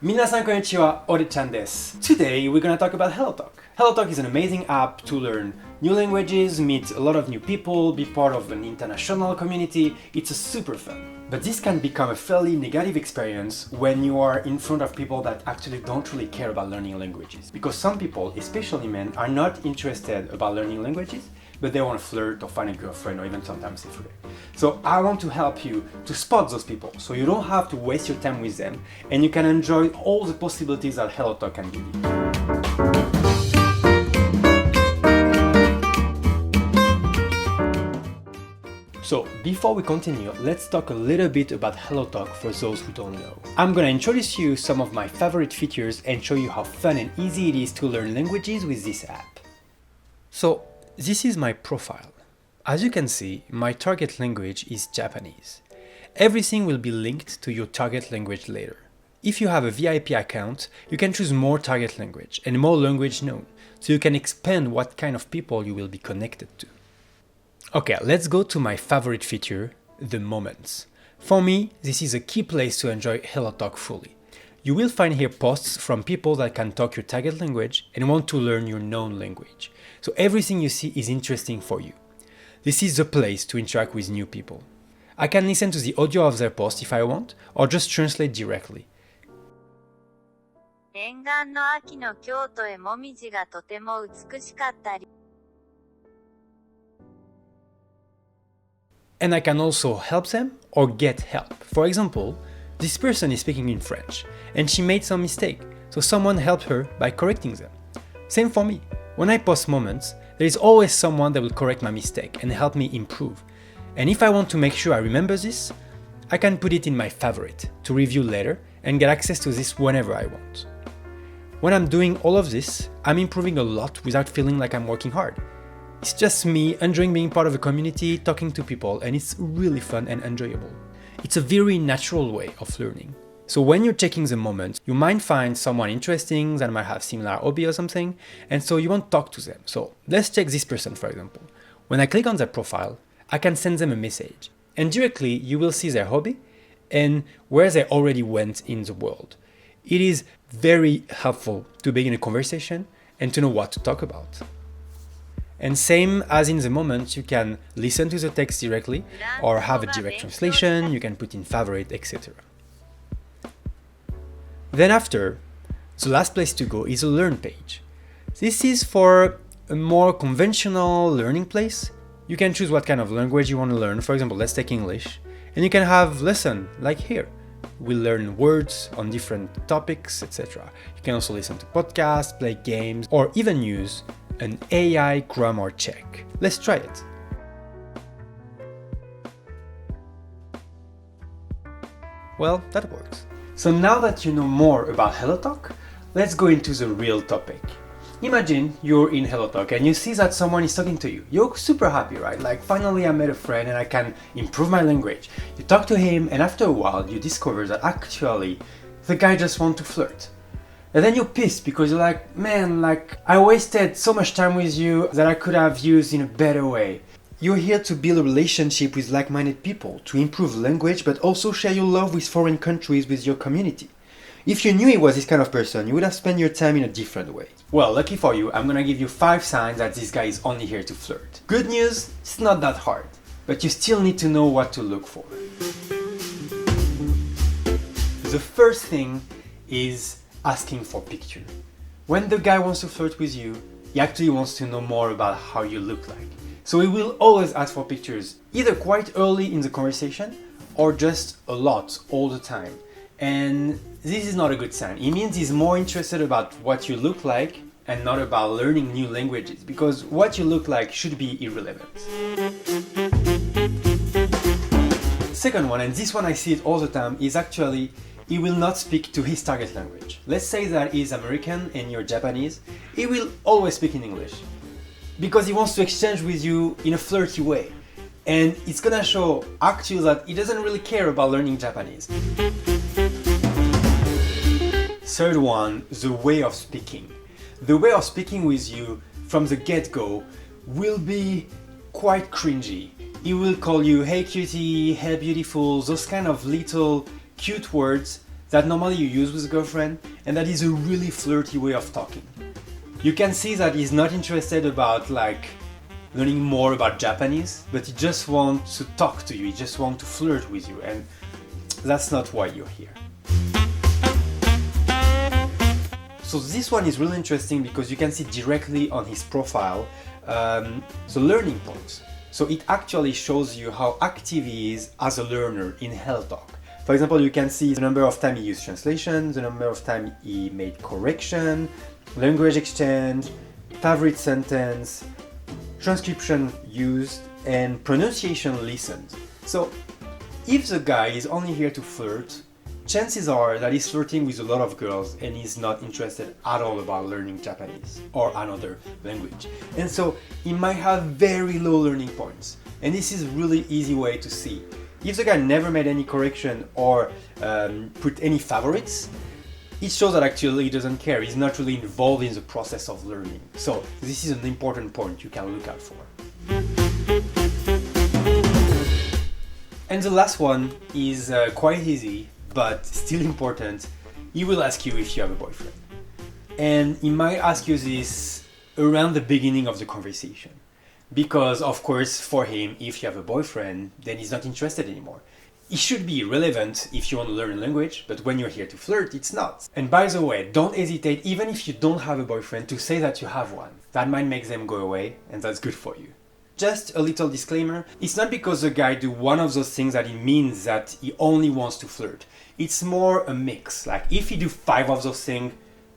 皆さんこんにちは、Ori-chan desu. Today we're gonna talk about HelloTalk. HelloTalk is an amazing app to learn new languages, meet a lot of new people, be part of an international community. It's super fun. But this can become a fairly negative experience when you are in front of people that actually don't really care about learning languages. Because some people, especially men, are not interested about learning languages, but they want to flirt or find a girlfriend or even sometimes a friend. So I want to help you to spot those people so you don't have to waste your time with them and you can enjoy all the possibilities that HelloTalk can give you. So before we continue, let's talk a little bit about HelloTalk for those who don't know. I'm gonna introduce you some of my favorite features and show you how fun and easy it is to learn languages with this app. So this is my profile. As you can see, my target language is Japanese. Everything will be linked to your target language later. If you have a VIP account, you can choose more target language and more language known, so you can expand what kind of people you will be connected to. Okay, let's go to my favorite feature, the moments. For me, this is a key place to enjoy HelloTalk fully. You will find here posts from people that can talk your target language and want to learn your known language. So everything you see is interesting for you. This is the place to interact with new people. I can listen to the audio of their post if I want, or just translate directly. 沿岸の秋の京都へもみじがとても美しかったり And I can also help them or get help. For example, this person is speaking in French and she made some mistake, so someone helped her by correcting them. Same for me. When I post moments, there is always someone that will correct my mistake and help me improve. And if I want to make sure I remember this, I can put it in my favorite to review later and get access to this whenever I want. When I'm doing all of this, I'm improving a lot without feeling like I'm working hard. It's just me enjoying being part of a community, talking to people, and it's really fun and enjoyable. It's a very natural way of learning. So when you're checking the moments, you might find someone interesting that might have similar hobby or something, and so you want to talk to them. So let's check this person, for example. When I click on their profile, I can send them a message, and directly you will see their hobby and where they already went in the world. It is very helpful to begin a conversation and to know what to talk about. And same as in the moment, you can listen to the text directly or have a direct translation, you can put in favorite, etc. Then after, the last place to go is a learn page. This is for a more conventional learning place. You can choose what kind of language you want to learn. For example, let's take English. And you can have lesson like here. We'll learn words on different topics, etc. You can also listen to podcasts, play games, or even use an AI grammar check. Let's try it. Well, that works. So now that you know more about HelloTalk, let's go into the real topic. Imagine you're in HelloTalk and you see that someone is talking to you. You're super happy, right? Like, finally I met a friend and I can improve my language. You talk to him and after a while you discover that actually the guy just wants to flirt. And then you're pissed because you're like, man, like, I wasted so much time with you that I could have used in a better way. You're here to build a relationship with like-minded people, to improve language, but also share your love with foreign countries with your community. If you knew he was this kind of person, you would have spent your time in a different way. Well, lucky for you, I'm gonna give you 5 signs that this guy is only here to flirt. Good news, it's not that hard, but you still need to know what to look for. The first thing is asking for picture. When the guy wants to flirt with you, he actually wants to know more about how you look like. So he will always ask for pictures, either quite early in the conversation or just a lot all the time. And this is not a good sign. It means he's more interested about what you look like and not about learning new languages, because what you look like should be irrelevant. Second one, and this one I see it all the time, is actually he will not speak to his target language. Let's say that he's American and you're Japanese, he will always speak in English because he wants to exchange with you in a flirty way. And it's gonna show actually that he doesn't really care about learning Japanese. Third one, the way of speaking. The way of speaking with you from the get-go will be quite cringy. He will call you, hey cutie, hey beautiful, those kind of little cute words that normally you use with a girlfriend, and that is a really flirty way of talking. You can see that he's not interested about like learning more about Japanese, but he just wants to talk to you, he just wants to flirt with you, and that's not why you're here. So this one is really interesting because you can see directly on his profile the learning points. So it actually shows you how active he is as a learner in HelloTalk. For example, you can see the number of times he used translation, the number of times he made correction, language exchange, favorite sentence, transcription used, and pronunciation listened. So if the guy is only here to flirt, chances are that he's flirting with a lot of girls and he's not interested at all about learning Japanese or another language. And so he might have very low learning points. And this is a really easy way to see. If the guy never made any correction or put any favorites, it shows that actually he doesn't care. He's not really involved in the process of learning. So this is an important point you can look out for. And the last one is quite easy, but still important. He will ask you if you have a boyfriend. And he might ask you this around the beginning of the conversation. Because of course for him, if you have a boyfriend, then he's not interested anymore. It should be relevant if you want to learn a language, but when you're here to flirt, it's not. And by the way, don't hesitate, even if you don't have a boyfriend, to say that you have one. That might make them go away, and that's good for you. Just a little disclaimer, it's not because the guy do one of those things that it means that he only wants to flirt. It's more a mix. Like if you do 5 of those things,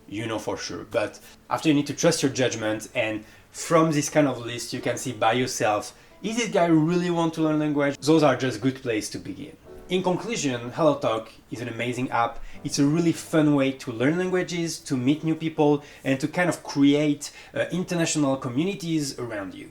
you know for sure. But after you need to trust your judgment, and from this kind of list you can see by yourself, is this guy really want to learn language? Those are just good places to begin. In conclusion, HelloTalk is an amazing app. It's a really fun way to learn languages, to meet new people, and to kind of create international communities around you.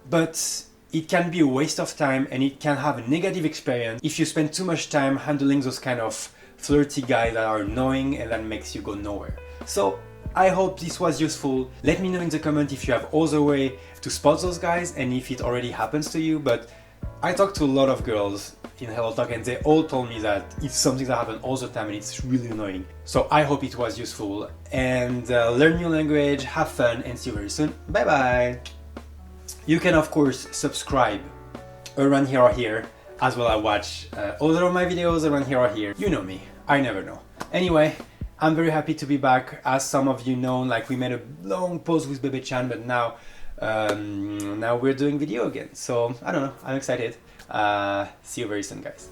But it can be a waste of time and it can have a negative experience if you spend too much time handling those kind of flirty guys that are annoying and that makes you go nowhere. So I hope this was useful. Let me know in the comment if you have other way to spot those guys and if it already happens to you. But I talked to a lot of girls in HelloTalk and they all told me that it's something that happens all the time and it's really annoying. So I hope it was useful, and learn new language, have fun, and see you very soon. Bye bye! You can of course subscribe around here or here, as well as watch other of my videos around here or here. You know me, I never know. Anyway, I'm very happy to be back. As some of you know, like we made a long pause with Bebe-chan, but now we're doing video again. So I don't know, I'm excited. See you very soon, guys.